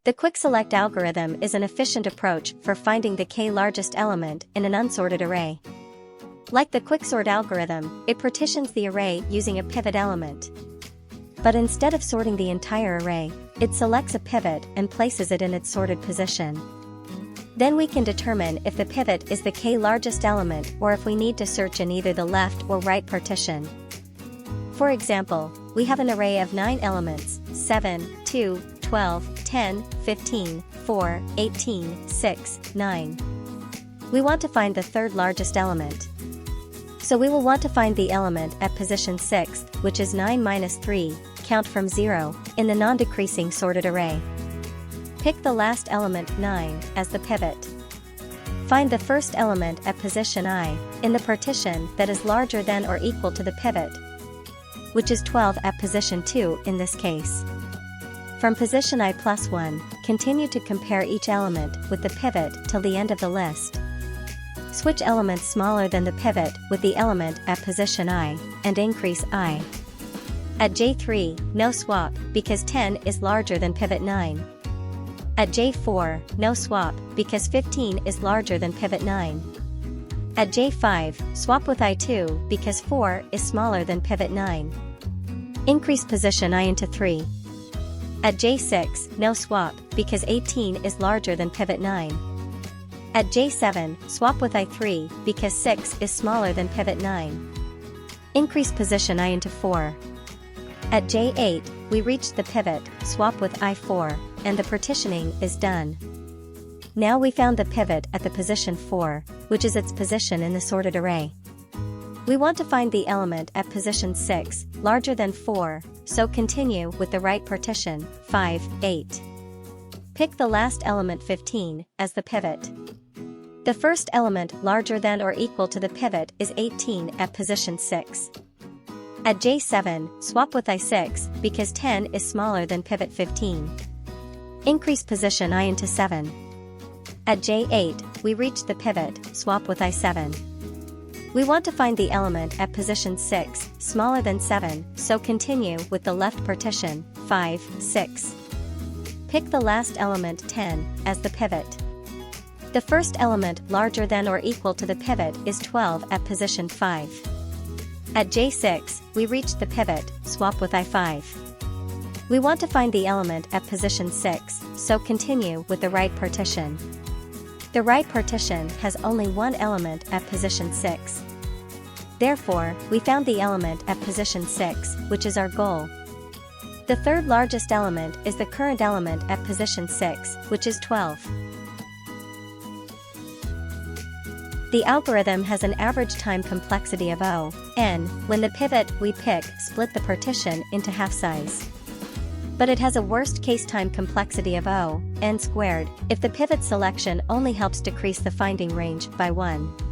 The Quickselect algorithm is an efficient approach for finding the k largest element in an unsorted array. Like the quicksort algorithm, it partitions the array using a pivot element. But instead of sorting the entire array, it selects a pivot and places it in its sorted position. Then we can determine if the pivot is the k largest element or if we need to search in either the left or right partition. For example, we have an array of 9 elements: 7, 2, 12, 10, 15, 4, 18, 6, 9. We want to find the third largest element. So we will want to find the element at position 6, which is 9 minus 3, count from 0, in the non-decreasing sorted array. Pick the last element 9 as the pivot. Find the first element at position I, in the partition that is larger than or equal to the pivot, which is 12 at position 2 in this case. From position I plus 1, continue to compare each element with the pivot till the end of the list. Switch elements smaller than the pivot with the element at position I, and increase I. At J3, no swap, because 10 is larger than pivot 9. At J4, no swap, because 15 is larger than pivot 9. At J5, swap with I2, because 4 is smaller than pivot 9. Increase position I into 3. At J6, no swap, because 18 is larger than pivot 9. At J7, swap with I3, because 6 is smaller than pivot 9. Increase position I into 4. At J8, we reach the pivot, swap with I4, and the partitioning is done. Now we found the pivot at the position 4, which is its position in the sorted array. We want to find the element at position 6, larger than 4, so continue with the right partition, 5, 8. Pick the last element 15 as the pivot. The first element larger than or equal to the pivot is 18 at position 6. At J7, swap with I6, because 10 is smaller than pivot 15. Increase position I into 7. At J8, we reach the pivot, swap with I7. We want to find the element at position 6, smaller than 7, so continue with the left partition, 5, 6. Pick the last element 10 as the pivot. The first element larger than or equal to the pivot is 12 at position 5. At J6, we reach the pivot, swap with I5. We want to find the element at position 6, so continue with the right partition. The right partition has only one element at position 6. Therefore, we found the element at position 6, which is our goal. The third largest element is the current element at position 6, which is 12. The algorithm has an average time complexity of O(n) when the pivot we pick split the partition into half size. But it has a worst-case time complexity of O(n)² if the pivot selection only helps decrease the finding range by 1.